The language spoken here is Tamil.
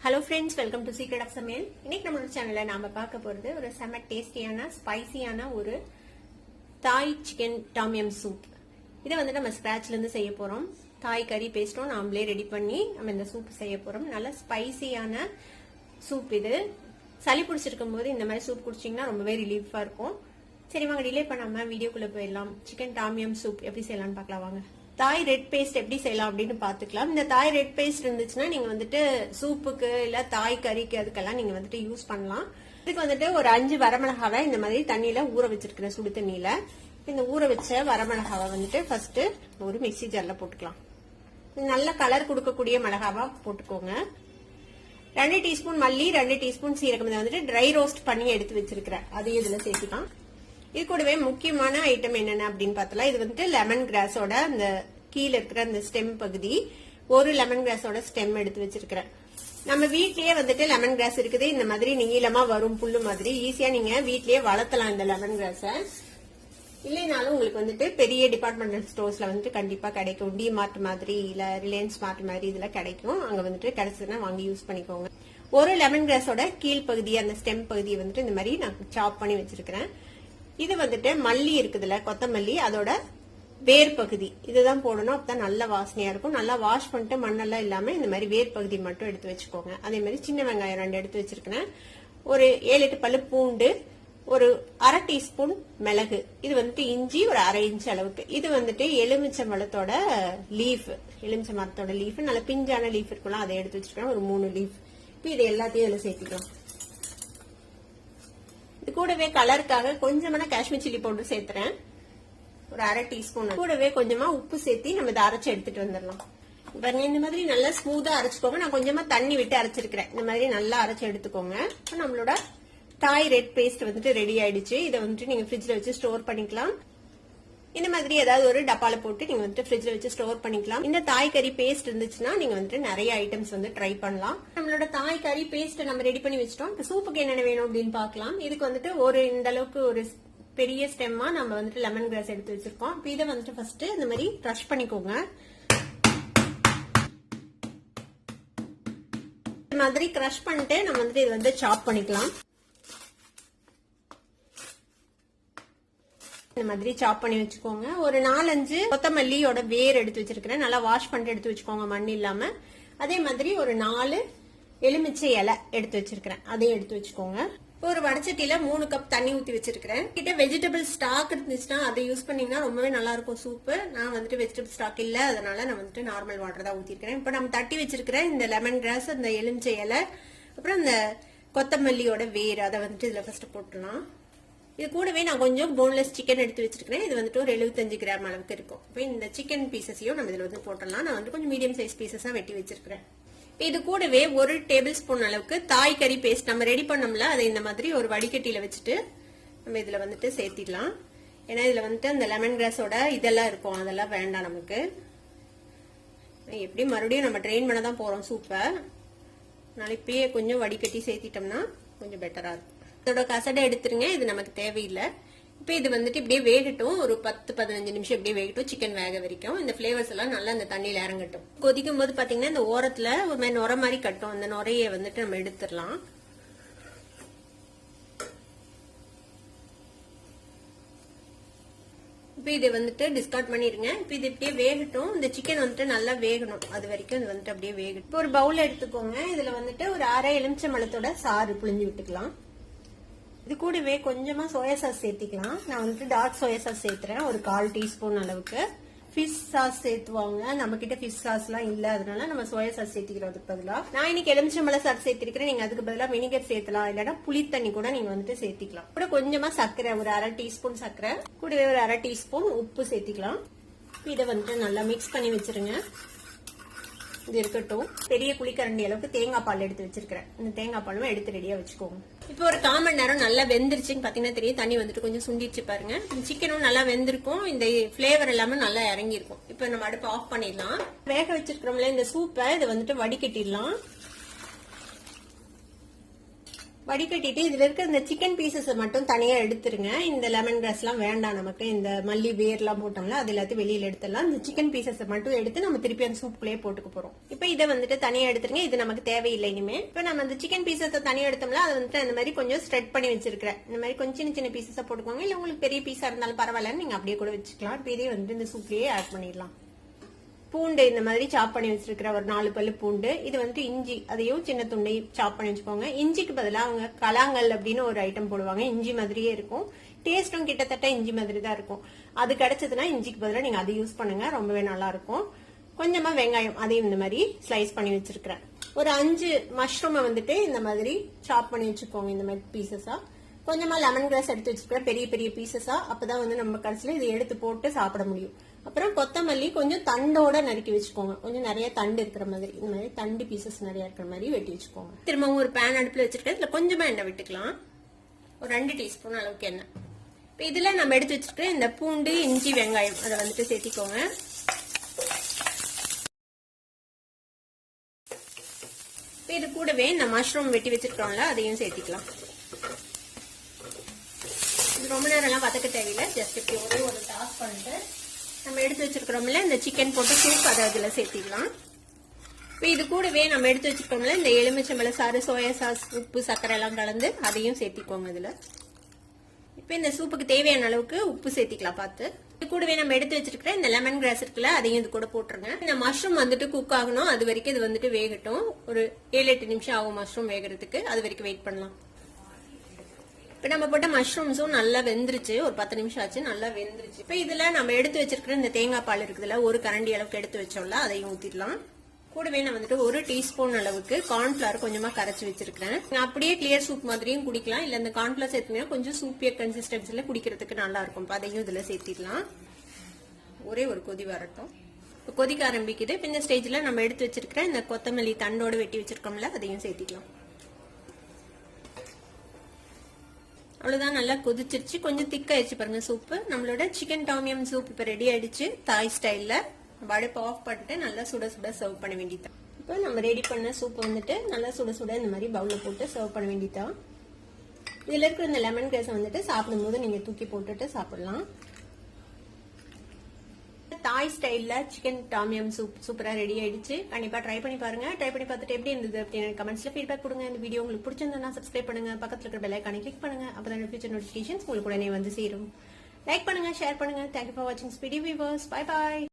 Hello friends, welcome to Secret of Samayal. இன்னைக்கு நம்மளோட சேனல்ல நாம பார்க்க போறது ஒரு செம டேஸ்டியான ஸ்பைசியான ஒரு தாய் சிக்கன் டாமியம் சூப். இதை வந்து நம்ம ஸ்கிராச்ல இருந்து செய்ய போறோம். தாய் கறி பேஸ்டும் நாமளே ரெடி பண்ணி நம்ம இந்த சூப் செய்ய போறோம். நல்ல ஸ்பைசியான சூப் இது. சளி பிடிச்சிருக்கும் போது இந்த மாதிரி சூப் குடிச்சீங்கன்னா ரொம்பவே ரிலீஃபா இருக்கும். சரி வாங்க டிலே பண்ணாம வீடியோக்குள்ள போயிடலாம். சிக்கன் டாமியம் சூப் எப்படி செய்யலாம்னு பார்க்கலாம் வாங்க. தாய் ரெட் பேஸ்ட் எப்படி செய்யலாம் அப்படின்னு பாத்துக்கலாம். இந்த தாய் ரெட் பேஸ்ட் இருந்துச்சுன்னா நீங்க வந்துட்டு சூப்புக்கு இல்ல தாய் கறிக்கு அதுக்கெல்லாம் நீங்க வந்துட்டு யூஸ் பண்ணலாம். இதுக்கு வந்துட்டு ஒரு 5 வரமிளகாவை இந்த மாதிரி தண்ணியில ஊற வச்சிருக்கிறேன், சுடு தண்ணியில. இந்த ஊற வச்ச வரமிளகாவை வந்துட்டு ஃபர்ஸ்ட் ஒரு மிக்ஸி ஜார்ல போட்டுக்கலாம். நல்ல கலர் கொடுக்கக்கூடிய மிளகாவா போட்டுக்கோங்க. 2 டீஸ்பூன் மல்லி, 2 டீஸ்பூன் சீரகம் வந்துட்டு ட்ரை ரோஸ்ட் பண்ணி எடுத்து வச்சிருக்கிறேன், அதையும் இதுல சேர்த்துக்கலாம். இது கூடவே முக்கியமான ஐட்டம் என்னென்ன அப்படின்னு பார்த்தலாம். இது வந்துட்டு லெமன் கிராஸோட அந்த கீழே இருக்கிற அந்த ஸ்டெம் பகுதி, ஒரு லெமன் கிராஸோட ஸ்டெம் எடுத்து வச்சிருக்கிறேன். நம்ம வீட்லயே வந்துட்டு லெமன் கிராஸ் இருக்குது, இந்த மாதிரி நீளமா வரும் புல்லு மாதிரி. ஈஸியா நீங்க வீட்லயே வளர்த்தலாம் இந்த லெமன் கிராஸ. இல்லைனாலும் உங்களுக்கு வந்துட்டு பெரிய டிபார்ட்மெண்டல் ஸ்டோர்ஸ்ல வந்துட்டு கண்டிப்பா கிடைக்கும். டி மார்ட் மாதிரி இல்ல ரிலையன்ஸ் மார்ட் மாதிரி இதுல கிடைக்கும். அங்க வந்துட்டு கிடைச்சதுன்னா வாங்கி யூஸ் பண்ணிக்கோங்க. ஒரு லெமன் கிராஸோட கீழ் பகுதி, அந்த ஸ்டெம் பகுதியை வந்துட்டு இந்த மாதிரி நான் சாப் பண்ணி வச்சிருக்கிறேன். இது வந்துட்டு மல்லி இருக்குதுல, கொத்தமல்லி, அதோட வேர் பகுதி இதுதான் போடணும். அப்பதான் நல்ல வாசனையா இருக்கும். நல்லா வாஷ் பண்ணிட்டு மண்ணெல்லாம் இல்லாம இந்த மாதிரி வேர் பகுதி மட்டும் எடுத்து வச்சுக்கோங்க. அதே மாதிரி சின்ன வெங்காயம் 2 எடுத்து வச்சிருக்கேன். ஒரு 7-8 பல்லு பூண்டு, ஒரு 1/2 டீஸ்பூன் மிளகு, இது வந்துட்டு இஞ்சி ஒரு 1/2 இன்ச் அளவுக்கு. இது வந்துட்டு எலுமிச்சை மரத்தோட லீஃப், எலுமிச்சை மரத்தோட லீஃப், நல்ல பிஞ்சான லீஃப் இருக்கும்ல, அதை எடுத்து வச்சிருக்கேன், ஒரு 3 லீஃப். இப்ப இது எல்லாத்தையும் இதுல சேர்த்துக்கலாம். இது கூடவே கலருக்காக கொஞ்சமான காஷ்மீர் சில்லி பவுடர் சேர்த்துறேன், ஒரு 1/2 டீஸ்பூன். கூடவே கொஞ்சமா உப்பு சேர்த்து நம்ம இதை அரைச்சு எடுத்துட்டு வந்துடலாம். பாருங்க, இந்த மாதிரி நல்லா ஸ்மூத்தா அரைச்சுக்கோங்க. நான் கொஞ்சமா தண்ணி விட்டு அரைச்சிருக்கிறேன். இந்த மாதிரி நல்லா அரைச்சு எடுத்துக்கோங்க. நம்மளோட தாய் ரெட் பேஸ்ட் வந்துட்டு ரெடி ஆயிடுச்சு. இதை வந்துட்டு நீங்க ஃப்ரிட்ஜ்ல வச்சு ஸ்டோர் பண்ணிக்கலாம். இந்த மாதிரி ஏதாவது ஒரு டப்பால போட்டு நீங்க வந்துட்டு ஃப்ரிட்ஜ்ல வச்சு ஸ்டோர் பண்ணிக்கலாம். இந்த தாய் கறி பேஸ்ட் இருந்துச்சுன்னா நீங்க வந்துட்டு நிறைய ஐட்டம்ஸ் வந்து ட்ரை பண்ணலாம். நம்மளோட தாய் கறி பேஸ்ட் நம்ம ரெடி பண்ணி வச்சிட்டோம். சூப்புக்கு என்னென்ன வேணும் அப்படின்னு பாக்கலாம். இதுக்கு வந்துட்டு ஒரு இந்த அளவுக்கு ஒரு பெரிய ஸ்டெம்மா நம்ம வந்துட்டு லெமன் கிராஸ் எடுத்து வச்சிருக்கோம். இப்போ இதை வந்துட்டு ஃபர்ஸ்ட் இந்த மாதிரி க்ரஷ் பண்ணிக்கோங்க. இந்த மாதிரி க்ரஷ் பண்ணிட்டு நம்ம வந்துட்டு இது வந்து சாப் பண்ணிக்கலாம். இந்த மாதிரி சாப் பண்ணி வச்சுக்கோங்க. ஒரு 4-5 கொத்தமல்லியோட வேர் எடுத்து வச்சிருக்கிறேன், நல்லா வாஷ் பண்ணிட்டு எடுத்து வச்சுக்கோங்க மண் இல்லாம. அதே மாதிரி ஒரு 4 எலுமிச்சை இலை எடுத்து வச்சிருக்கிறேன், அதையும் எடுத்து வச்சுக்கோங்க. ஒரு வடச்சட்டியில 3 கப் தண்ணி ஊத்தி வச்சிருக்கிறேன். கிட்ட வெஜிடபிள் ஸ்டாக் இருந்துச்சுன்னா அதை யூஸ் பண்ணீங்கன்னா ரொம்பவே நல்லா இருக்கும் சூப்பு. நான் வந்துட்டு வெஜிடபிள் ஸ்டாக் இல்ல, அதனால நான் வந்துட்டு நார்மல் வாட்டர் தான் ஊத்திருக்கிறேன். இப்ப நம்ம தட்டி வச்சிருக்கிறேன் இந்த லெமன் கிராஸ், அந்த எலுமிச்சை இலை, அப்புறம் இந்த கொத்தமல்லியோட வேர், அதை வந்துட்டு இதுல ஃபர்ஸ்ட் போட்டுலாம். இது கூடவே நான் கொஞ்சம் போன்லெஸ் சிக்கன் எடுத்து வச்சிருக்கேன். இது வந்துட்டு ஒரு 75 கிராம் அளவுக்கு இருக்கும். இப்போ இந்த சிக்கன் பீசஸையும் நம்ம இதுல வந்து போட்டலாம். நான் வந்து கொஞ்சம் மீடியம் சைஸ் பீசஸா வெட்டி வச்சிருக்கிறேன். இது கூடவே 1 டேபிள் ஸ்பூன் அளவுக்கு தாய் கறி பேஸ்ட் நம்ம ரெடி பண்ணோம்ல, அதை இந்த மாதிரி ஒரு வடிகட்டியில வச்சுட்டு நம்ம இதுல வந்துட்டு சேர்த்திடலாம். ஏன்னா இதுல வந்துட்டு அந்த லெமன் கிராஸோட இதெல்லாம் இருக்கும், அதெல்லாம் வேண்டாம் நமக்கு. எப்படி மறுபடியும் நம்ம ட்ரெயின் பண்ண தான் போறோம் சூப்பை, நாளைக்கு கொஞ்சம் வடிகட்டி சேர்த்திட்டோம்னா கொஞ்சம் பெட்டரா இருக்கும். இதோட கசடை எடுத்துருங்க, இது நமக்கு தேவையில்லை. இப்ப இது வந்துட்டு இப்படியே வேகட்டும், ஒரு 10-15 நிமிஷம் இப்படியே வேகட்டும், சிக்கன் வேக வரைக்கும். இந்த பிளேவர்ஸ் எல்லாம் நல்லா இந்த தண்ணியில இறங்கட்டும். கொதிக்கும் போது பாத்தீங்கன்னா இந்த ஓரத்துல ஒரு மாதிரி நுரை மாதிரி கட்டும், அந்த நுரையை வந்துட்டு நம்ம எடுத்துடலாம். இப்ப இது வந்துட்டு டிஸ்கார்ட் பண்ணிருங்க. இப்ப இது இப்படியே வேகட்டும், இந்த சிக்கன் வந்துட்டு நல்லா வேகணும், அது வரைக்கும் இது வந்துட்டு அப்படியே வேகட்டும். இப்போ ஒரு பவுல் எடுத்துக்கோங்க. இதுல வந்துட்டு ஒரு 1/2 எலுமிச்சை பழத்தோட சாறு புழிஞ்சு விட்டுக்கலாம். இது கூடவே கொஞ்சமா சோயா சாஸ் சேர்த்திக்கலாம். நான் வந்துட்டு டார்க் சோயா சாஸ் சேர்த்துறேன், ஒரு 1/4 டீஸ்பூன் அளவுக்கு. ஃபிஷ் சாஸ் சேர்த்துவாங்க, நம்ம கிட்ட ஃபிஷ் சாஸ் எல்லாம் இல்ல, அதனால நம்ம சோயா சாஸ் சேர்த்திக்கிறதுக்கு பதிலா நான் இன்னைக்கு எலுமிச்சம்பழ சாஸ் சேர்த்திருக்கிறேன். நீங்க அதுக்கு பதிலா வினிகர் சேர்த்தலாம், இல்லைன்னா புளி தண்ணி கூட நீங்க வந்துட்டு சேர்த்திக்கலாம். கூட கொஞ்சமா சர்க்கரை, ஒரு 1/2 டீஸ்பூன் சர்க்கரை, கூடவே ஒரு 1/2 டீஸ்பூன் உப்பு சேர்த்திக்கலாம். இதை வந்துட்டு நல்லா மிக்ஸ் பண்ணி வச்சிருங்க. இது இருக்கட்டும். பெரிய குழிக்கரண்டி அளவுக்கு தேங்காய் பால் எடுத்து வச்சிருக்கிறேன். இந்த தேங்காய் பாலும் எடுத்து ரெடியா வச்சுக்கோங்க. இப்போ ஒரு 1/4 மணி நேரம் நல்லா வெந்துருச்சுன்னு பாத்தீங்கன்னா தெரியும். தண்ணி வந்துட்டு கொஞ்சம் சுண்டிச்சு பாருங்க. சிக்கனும் நல்லா வெந்திருக்கும், இந்த பிளேவர் எல்லாமே நல்லா இறங்கி இருக்கும். இப்போ நம்ம அடுப்பு ஆஃப் பண்ணிடலாம். வேக வச்சிருக்கிறோம்ல இந்த சூப்பை, இதை வந்துட்டு வடிகட்டிடலாம். வடிகட்டிட்டு இதுல இருக்க இந்த சிக்கன் பீசஸ் மட்டும் தனியா எடுத்துருங்க. இந்த லெமன் கிராஸ் எல்லாம் வேண்டாம் நமக்கு. இந்த மல்லி வேர் எல்லாம் போட்டோம்ல அது எல்லாத்தையும் வெளியில எடுத்துடலாம். இந்த சிக்கன் பீசஸ் மட்டும் எடுத்து நம்ம திருப்பி அந்த சூப்புக்குள்ளேயே போட்டுக்க போறோம். இப்ப இதை வந்துட்டு தனியா எடுத்துருங்க. இது நமக்கு தேவையில்லை இனிமே. இப்ப நம்ம அந்த சிக்கன் பீசஸ் தனியா எடுத்தோம்ல அது வந்துட்டு அந்த மாதிரி கொஞ்சம் ஸ்ப்ரெட் பண்ணி வச்சிருக்கிறேன். இந்த மாதிரி கொஞ்சம் சின்ன சின்ன பீசஸா போட்டுக்கோங்க. இல்ல உங்களுக்கு பெரிய பீஸா இருந்தாலும் பரவாயில்லன்னு நீங்க அப்படியே கூட வச்சுக்கலாம். இப்ப இதே வந்துட்டு இந்த சூப்லயே ஆட் பண்ணிடலாம். பூண்டு இந்த மாதிரி சாப் பண்ணி வச்சிருக்கிற ஒரு 4 பல்லு பூண்டு. இது வந்துட்டு இஞ்சி, அதையும் சின்ன துண்டை சாப் பண்ணி வச்சுக்கோங்க. இஞ்சிக்கு பதிலாக அவங்க கலாங்கல் அப்படின்னு ஒரு ஐட்டம் போடுவாங்க. இஞ்சி மாதிரியே இருக்கும், டேஸ்டும் கிட்டத்தட்ட இஞ்சி மாதிரி தான் இருக்கும். அது கிடைச்சதுன்னா இஞ்சிக்கு பதிலாக நீங்க அதை யூஸ் பண்ணுங்க, ரொம்பவே நல்லா இருக்கும். கொஞ்சமா வெங்காயம் அதையும் இந்த மாதிரி ஸ்லைஸ் பண்ணி வச்சிருக்கிறேன். ஒரு 5 மஷ்ரூமை வந்துட்டு இந்த மாதிரி சாப் பண்ணி வச்சுக்கோங்க, இந்த மாதிரி பீசஸா. கொஞ்சமா லெமன் கிராஸ் எடுத்து வச்சிருக்கிறேன், பெரிய பெரிய பீசஸா. அப்பதான் வந்து நம்ம கடைசியில இதை எடுத்து போட்டு சாப்பிட முடியும். அப்புறம் கொத்தமல்லி கொஞ்சம் தண்டோட நறுக்கி வச்சுக்கோங்க. கொஞ்சம் நிறைய தண்டு இருக்கிற மாதிரி, இந்த மாதிரி தண்டு பீசஸ் நிறைய இருக்கிற மாதிரி வெட்டி வச்சுக்கோங்க. திரும்பவும் ஒரு பேன் அடுப்புல வச்சிருக்கேன். இதுல கொஞ்சமா எண்ணெய் விட்டுக்கலாம், ஒரு 2 டீஸ்பூன் அளவுக்கு எண்ணெய். இப்ப இதுல நம்ம எடுத்து வச்சிருக்கிற இந்த பூண்டு, இஞ்சி, வெங்காயம் அதை வந்துட்டு சேர்த்திக்கோங்க. இப்ப இது கூடவே இந்த மஷ்ரூம் வெட்டி வச்சிருக்கோம்ல அதையும் சேர்த்திக்கலாம். இது ரொம்ப நேரம் எல்லாம் வதக்க தேவையில்லை, ஜஸ்ட் இப்படி ஒரு டாஸ் பண்ணிட்டு நம்ம எடுத்து வச்சிருக்கிறோம்ல இந்த சிக்கன் போட்டு சூப் அதை அதுல சேர்த்திடலாம். இப்போ இது கூடவே நம்ம எடுத்து வச்சிருக்கோம்ல இந்த எலுமிச்சம்பழ சாறு, சோயா சாஸ், உப்பு, சர்க்கரை எல்லாம் கலந்து அதையும் சேர்த்திக்கோங்க இதுல. இப்போ இந்த சூப்புக்கு தேவையான அளவுக்கு உப்பு சேர்த்திக்கலாம் பார்த்து. இது கூடவே நம்ம எடுத்து வச்சிருக்கிற இந்த லெமன் கிராஸ் இருக்குல்ல அதையும் இது கூட போட்டுருங்க. இந்த மஷ்ரூம் வந்துட்டு குக் ஆகணும், அது வரைக்கும் இது வந்துட்டு வேகட்டும். ஒரு 7-8 நிமிஷம் ஆகும் மஷ்ரூம் வேகிறதுக்கு, அது வரைக்கும் வெயிட் பண்ணலாம். இப்ப நம்ம போட்ட மஷ்ரூம்ஸும் நல்லா வெந்துருச்சு, ஒரு 10 நிமிஷம் ஆச்சு, நல்லா வெந்துருச்சு. இப்ப இதுல நம்ம எடுத்து வச்சிருக்கிற இந்த தேங்காய் பால் இருக்குதுல, ஒரு கரண்டி அளவுக்கு எடுத்து வச்சோம்ல அதையும் ஊத்திடலாம். கூடவே நான் வந்துட்டு 1 டீஸ்பூன் அளவுக்கு கார்ன்ஃபிளவர் கொஞ்சமா கரைச்சி வச்சிருக்கேன். அப்படியே கிளியர் சூப் மாதிரியும் குடிக்கலாம், இல்ல இந்த கார்ன்ஃபிளவர் சேர்த்தீங்கன்னா கொஞ்சம் சூப்பிய கன்சிஸ்டன்சில குடிக்கிறதுக்கு நல்லா இருக்கும். அதையும் இதுல சேர்த்திடலாம். ஒரே ஒரு கொதி வரட்டும். கொதிக்க ஆரம்பிக்குது. இப்ப இந்த ஸ்டேஜ்ல நம்ம எடுத்து வச்சிருக்கிற இந்த கொத்தமல்லி தண்டோட வெட்டி வச்சிருக்கோம்ல அதையும் சேர்த்திக்கலாம். அவ்வளவுதான், நல்லா கொதிச்சிருச்சு, கொஞ்சம் திக்காயிடுச்சு பாருங்க சூப்பு. நம்மளோட சிக்கன் டாமியம் சூப் இப்ப ரெடி ஆயிடுச்சு தாய் ஸ்டைல்ல. அடுப்பு ஆஃப் பண்ணிட்டு நல்லா சுட சுட சர்வ் பண்ண வேண்டியதான். இப்போ நம்ம ரெடி பண்ண சூப் வந்துட்டு நல்லா சுட சுட இந்த மாதிரி பவுல்ல போட்டு சர்வ் பண்ண வேண்டியதான். இதுல இருக்கிற இந்த லெமன் கிராஸ் வந்துட்டு சாப்பிடும் போது நீங்க தூக்கி போட்டுட்டு சாப்பிடலாம். தாய் ஸ்டைல்ல சிக்கன் டாமியம் சூப் சூப்பரா ரெடி ஆயிடுச்சு. கண்டிப்பா ட்ரை பண்ணி பாருங்க. ட்ரை பண்ணி பார்த்துட்டு எப்படி இருந்தது அப்படின்னு கமெண்ட்ஸ்ல ஃபீட்பேக் கொடுங்க. இந்த வீடியோ உங்களுக்கு பிடிச்சிருந்தா சப்ஸ்கிரைப் பண்ணுங்க, பக்கத்துல இருக்கிற பெல் ஐகானை கிளிக் பண்ணுங்க, அப்பதான் ஃபியூச்சர் நோட்டிபிகேஷன்ஸ் உங்களுக்கு உடனே வந்து சேரும். லைக் பண்ணுங்க, ஷேர் பண்ணுங்க. தேங்க்யூ ஃபார் வாட்சிங் ஸ்பீடி வியூவர்ஸ். Bye bye.